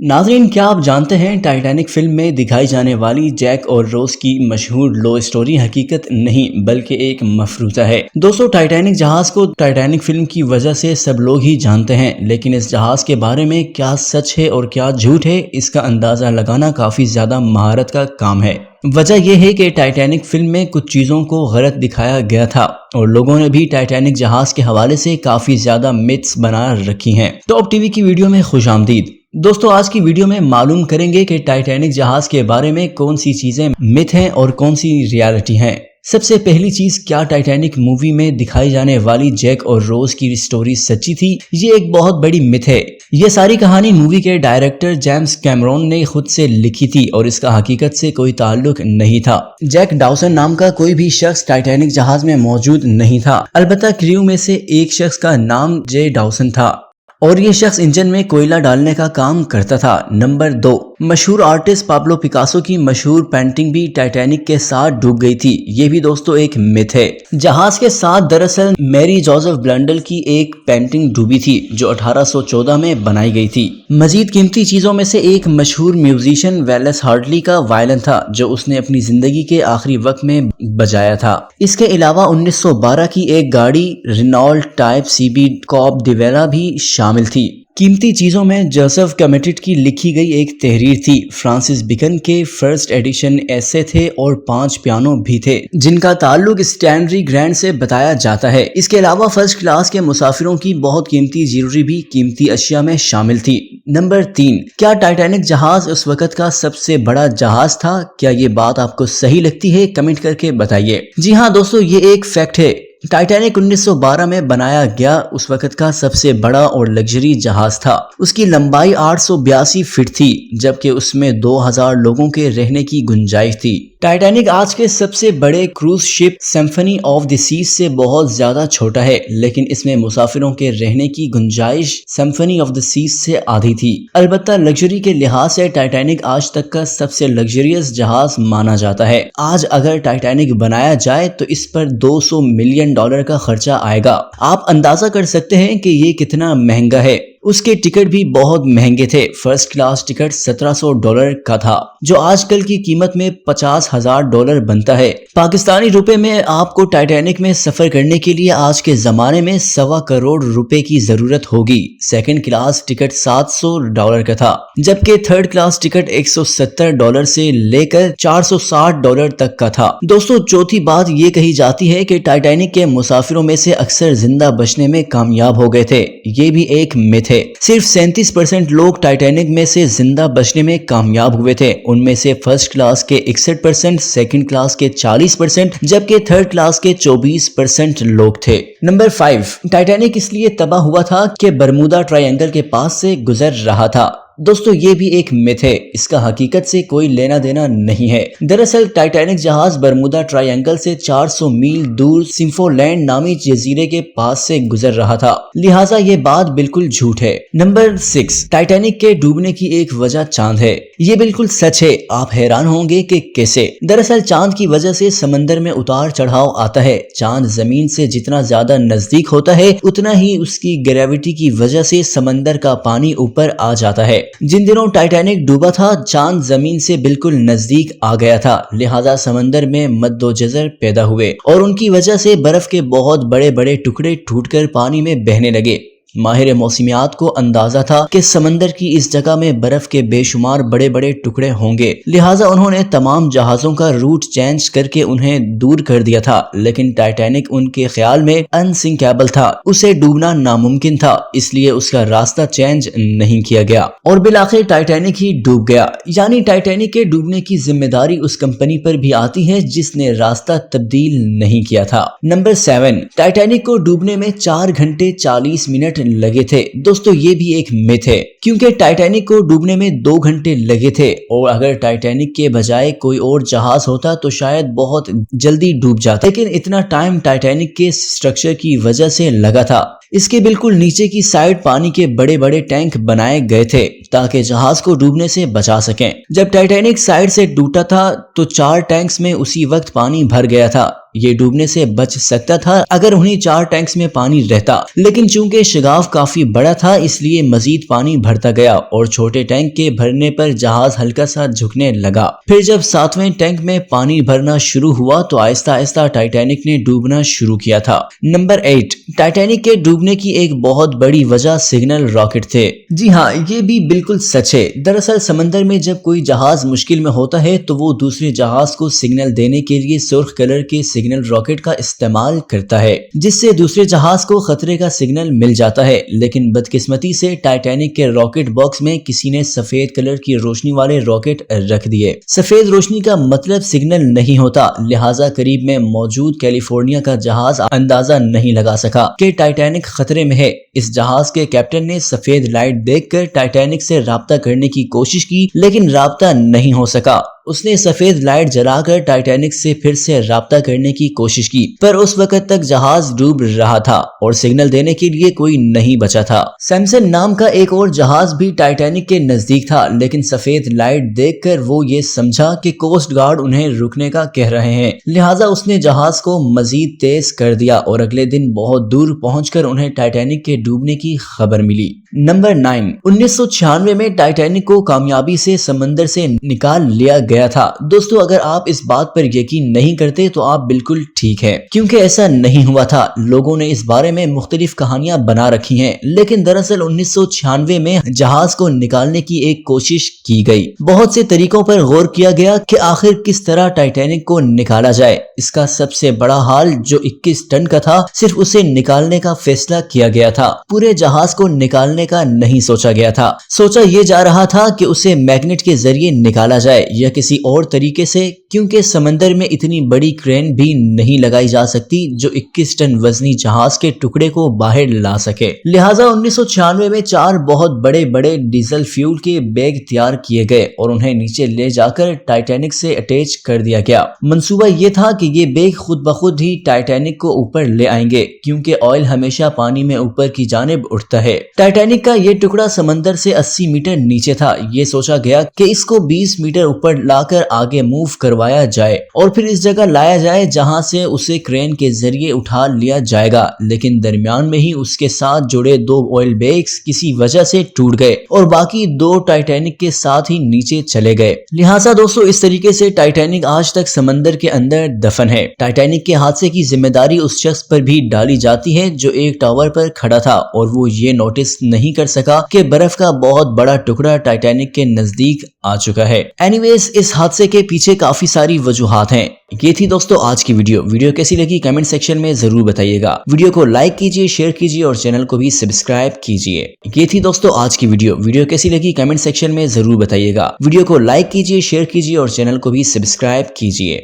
नाज़रीन, क्या आप जानते हैं टाइटैनिक फिल्म में दिखाई जाने वाली जैक और रोज की मशहूर लव स्टोरी हकीकत नहीं बल्कि एक मफरूज़ा है। दोस्तों, टाइटैनिक जहाज को टाइटैनिक फिल्म की वजह से सब लोग ही जानते हैं, लेकिन इस जहाज के बारे में क्या सच है और क्या झूठ है, इसका अंदाजा लगाना काफी ज्यादा महारत का काम है। वजह यह है कि टाइटैनिक फिल्म में कुछ चीजों को गलत दिखाया गया था और लोगों ने भी टाइटैनिक जहाज के हवाले से काफी ज्यादा मिथ्स बना रखी हैं। टॉप टीवी की वीडियो में खुशामदीद। दोस्तों, आज की वीडियो में मालूम करेंगे कि टाइटैनिक जहाज के बारे में कौन सी चीजें मिथ हैं और कौन सी रियलिटी हैं। सबसे पहली चीज, क्या टाइटैनिक मूवी में दिखाई जाने वाली जैक और रोज की स्टोरी सच्ची थी? ये एक बहुत बड़ी मिथ है। ये सारी कहानी मूवी के डायरेक्टर जेम्स कैमरॉन ने खुद से लिखी थी और इसका हकीकत से कोई ताल्लुक नहीं था। जैक डाउसन नाम का कोई भी शख्स टाइटैनिक जहाज में मौजूद नहीं था। अलबत्ता क्रू में से एक शख्स का नाम जे डाउसन था और ये शख्स इंजन में कोयला डालने का काम करता था। नंबर 2, मशहूर आर्टिस्ट पाब्लो पिकासो की मशहूर पेंटिंग भी टाइटैनिक के साथ डूब गई थी। ये भी दोस्तों एक मिथ है। जहाज के साथ दरअसल मैरी जोसेफ ब्लंडल की एक पेंटिंग डूबी थी जो 1814 में बनाई गई थी। मजीद कीमती चीजों में से एक मशहूर म्यूजिशियन वेलेस हार्टली का वायलिन था जो उसने अपनी जिंदगी के आखिरी वक्त में बजाया था। इसके अलावा 1912 की एक गाड़ी रेनॉल्ट टाइप सीबी कॉब डिवेला भी शामिल थी। कीमती चीजों में जोसेफ कमेटेड की लिखी गई एक तहरीर थी। फ्रांसिस बेकन के फर्स्ट एडिशन ऐसे थे और 5 पियानो भी थे जिनका ताल्लुक स्टैनली ग्रैंड से बताया जाता है। इसके अलावा फर्स्ट क्लास के मुसाफिरों की बहुत कीमती ज्वेलरी भी कीमती अशिया में शामिल थी। नंबर 3, क्या टाइटैनिक जहाज उस वक्त का सबसे बड़ा जहाज था? क्या ये बात आपको सही लगती है? कमेंट करके बताइए। जी हाँ दोस्तों, ये एक फैक्ट है। टाइटैनिक 1912 में बनाया गया उस वक्त का सबसे बड़ा और लग्जरी जहाज था। उसकी लंबाई 882 फीट थी जबकि उसमें 2000 लोगों के रहने की गुंजाइश थी। टाइटैनिक आज के सबसे बड़े cruise ship Symphony of the Seas से बहुत ज्यादा छोटा है, लेकिन इसमें मुसाफिरों के रहने की गुंजाइश सिम्फनी ऑफ द सीज से आधी थी। अलबत्ता लग्जरी के लिहाज से टाइटैनिक आज तक का सबसे लग्जरियस जहाज माना जाता है। आज अगर टाइटैनिक बनाया जाए तो इस पर $200 मिलियन का खर्चा आएगा। आप अंदाजा कर सकते हैं कि ये कितना महंगा है। उसके टिकट भी बहुत महंगे थे। फर्स्ट क्लास टिकट $1700 का था जो आजकल की कीमत में $50,000 बनता है। पाकिस्तानी रुपए में आपको टाइटैनिक में सफर करने के लिए आज के जमाने में $1.25 करोड़ रुपए की जरूरत होगी। सेकंड क्लास टिकट $700 का था जबकि थर्ड क्लास टिकट $170 से लेकर $460 तक का था। दोस्तों, चौथी बात ये कही जाती है कि टाइटैनिक के मुसाफिरों में से अक्सर जिंदा बचने में कामयाब हो गए थे। ये भी एक मिथ है। सिर्फ 37% लोग टाइटैनिक में से जिंदा बचने में कामयाब हुए थे। उनमें से फर्स्ट क्लास के 61%, सेकंड क्लास के 40% जबकि थर्ड क्लास के 24% लोग थे। नंबर 5, टाइटैनिक इसलिए तबाह हुआ था कि बरमूदा ट्रायंगल के पास से गुजर रहा था। दोस्तों, ये भी एक मिथ है। इसका हकीकत से कोई लेना देना नहीं है। दरअसल टाइटैनिक जहाज बरमूदा ट्रायंगल से 400 मील दूर सिम्फोलैंड नामी जजीरे के पास से गुजर रहा था, लिहाजा ये बात बिल्कुल झूठ है। नंबर 6, टाइटैनिक के डूबने की एक वजह चांद है। ये बिल्कुल सच है। आप हैरान होंगे कि कैसे। दरअसल चांद की वजह से समंदर में उतार चढ़ाव आता है। चांद जमीन से जितना ज्यादा नजदीक होता है उतना ही उसकी ग्रेविटी की वजह से समंदर का पानी ऊपर आ जाता है। जिन दिनों टाइटैनिक डूबा था चांद जमीन से बिल्कुल नजदीक आ गया था, लिहाजा समंदर में मद्दोजजर पैदा हुए और उनकी वजह से बर्फ के बहुत बड़े बड़े टुकड़े टूटकर पानी में बहने लगे। माहिर मौसमियात को अंदाजा था कि समंदर की इस जगह में बर्फ के बेशुमार बड़े बड़े टुकड़े होंगे, लिहाजा उन्होंने तमाम जहाजों का रूट चेंज करके उन्हें दूर कर दिया था। लेकिन टाइटैनिक उनके ख्याल में अनसिंकेबल था, उसे डूबना नामुमकिन था, इसलिए उसका रास्ता चेंज नहीं किया गया और बिलाखिर टाइटैनिक ही डूब गया। यानी टाइटैनिक के डूबने की जिम्मेदारी उस कंपनी पर भी आती है जिसने रास्ता तब्दील नहीं किया था। नंबर 7, टाइटैनिक को डूबने में 4 घंटे 40 मिनट लगे थे। दोस्तों, ये भी एक मिथ है क्योंकि टाइटैनिक को डूबने में 2 घंटे लगे थे और अगर टाइटैनिक के बजाय कोई और जहाज होता तो शायद बहुत जल्दी डूब जाता, लेकिन इतना टाइम टाइटैनिक के स्ट्रक्चर की वजह से लगा था। इसके बिल्कुल नीचे की साइड पानी के बड़े बड़े टैंक बनाए गए थे ताकि जहाज को डूबने से बचा सकें। जब टाइटैनिक साइड से टूटा था तो 4 टैंक्स में उसी वक्त पानी भर गया था। ये डूबने से बच सकता था अगर उन्हें 4 टैंक्स में पानी रहता, लेकिन चूंकि शगाफ काफी बड़ा था इसलिए मजीद पानी भरता गया और छोटे टैंक के भरने पर जहाज हल्का सा झुकने लगा। फिर जब 7वें टैंक में पानी भरना शुरू हुआ तो आहिस्ता आहिस्ता टाइटैनिक ने डूबना शुरू किया था। नंबर 8, टाइटैनिक के डूबने की एक बहुत बड़ी वजह सिग्नल रॉकेट थे। जी हाँ, ये भी बिल्कुल सच है। दरअसल समंदर में जब कोई जहाज मुश्किल में होता है तो वो दूसरे जहाज को सिग्नल देने के लिए सुर्ख कलर के सिग्नल रॉकेट का इस्तेमाल करता है, जिससे दूसरे जहाज को खतरे का सिग्नल मिल जाता है। लेकिन बदकिस्मती से टाइटैनिक के रॉकेट बॉक्स में किसी ने सफेद कलर की रोशनी वाले रॉकेट रख दिए। सफेद रोशनी का मतलब सिग्नल नहीं होता, लिहाजा करीब में मौजूद कैलिफोर्निया का जहाज अंदाजा नहीं लगा सका कि टाइटैनिक खतरे में है। इस जहाज के कैप्टन ने सफेद लाइट देखकर टाइटैनिक से राब्ता करने की कोशिश की, लेकिन राब्ता नहीं हो सका। उसने सफेद लाइट जलाकर टाइटैनिक से फिर से राब्ता करने की कोशिश की, पर उस वक्त तक जहाज डूब रहा था और सिग्नल देने के लिए कोई नहीं बचा था। सैमसन नाम का एक और जहाज भी टाइटैनिक के नजदीक था, लेकिन सफेद लाइट देखकर वो ये समझा कि कोस्ट गार्ड उन्हें रुकने का कह रहे हैं, लिहाजा उसने जहाज को मजीद तेज कर दिया और अगले दिन बहुत दूर पहुंचकर उन्हें टाइटैनिक के डूबने की खबर मिली। नंबर 9, 1996 में टाइटैनिक को कामयाबी से समंदर से निकाल लिया गया था। दोस्तों, अगर आप इस बात पर यकीन नहीं करते तो आप बिल्कुल ठीक है, क्योंकि ऐसा नहीं हुआ था। लोगों ने इस बारे में मुख्तलिफ कहानियां बना रखी हैं, लेकिन दरअसल 1996 में जहाज को निकालने की एक कोशिश की गई। बहुत से तरीकों पर गौर किया गया कि आखिर किस तरह टाइटैनिक को निकाला जाए। इसका सबसे बड़ा हाल जो 21 टन का था, सिर्फ उसे निकालने का फैसला किया गया था। पूरे जहाज को निकालने का नहीं सोचा गया था। सोचा यह जा रहा था कि उसे मैग्नेट के जरिए निकाला जाए या किसी और तरीके से, क्योंकि समंदर में इतनी बड़ी क्रेन भी नहीं लगाई जा सकती जो 21 टन वजनी जहाज के टुकड़े को बाहर ला सके। लिहाजा 1996 में 4 बहुत बड़े बड़े डीजल फ्यूल के बैग तैयार किए गए और उन्हें नीचे ले जाकर टाइटैनिक से अटैच कर दिया गया। मंसूबा यह था कि ये बैग खुद ब खुद ही टाइटैनिक को ऊपर ले आएंगे, क्योंकि ऑयल हमेशा पानी में ऊपर की जानिब उठता है। टाइटैनिक का ये टुकड़ा समंदर से 80 मीटर नीचे था। ये सोचा गया कि इसको 20 मीटर ऊपर लाकर आगे मूव करवाया जाए और फिर इस जगह लाया जाए जहां से उसे क्रेन के जरिए उठा लिया जाएगा। लेकिन दरमियान में ही उसके साथ जुड़े 2 ऑयल बैग्स किसी वजह से टूट गए और बाकी 2 टाइटैनिक के साथ ही नीचे चले गए। लिहाजा दोस्तों, इस तरीके से टाइटैनिक आज तक समंदर के अंदर दफन है। टाइटैनिक के हादसे की जिम्मेदारी उस शख्स पर भी डाली जाती है जो एक टावर पर खड़ा था और वो ये नोटिस नहीं कर सका कि बर्फ का बहुत बड़ा टुकड़ा टाइटैनिक के नजदीक आ चुका है। एनीवेज, इस हादसे के पीछे काफी सारी वजूहात हैं। ये थी दोस्तों आज की वीडियो कैसी लगी कमेंट सेक्शन में जरूर बताइएगा। वीडियो को लाइक कीजिए, शेयर कीजिए और चैनल को भी सब्सक्राइब कीजिए। ये थी दोस्तों आज की वीडियो कैसी लगी कमेंट सेक्शन में जरूर बताइएगा। वीडियो को लाइक कीजिए, शेयर कीजिए और चैनल को भी सब्सक्राइब कीजिए।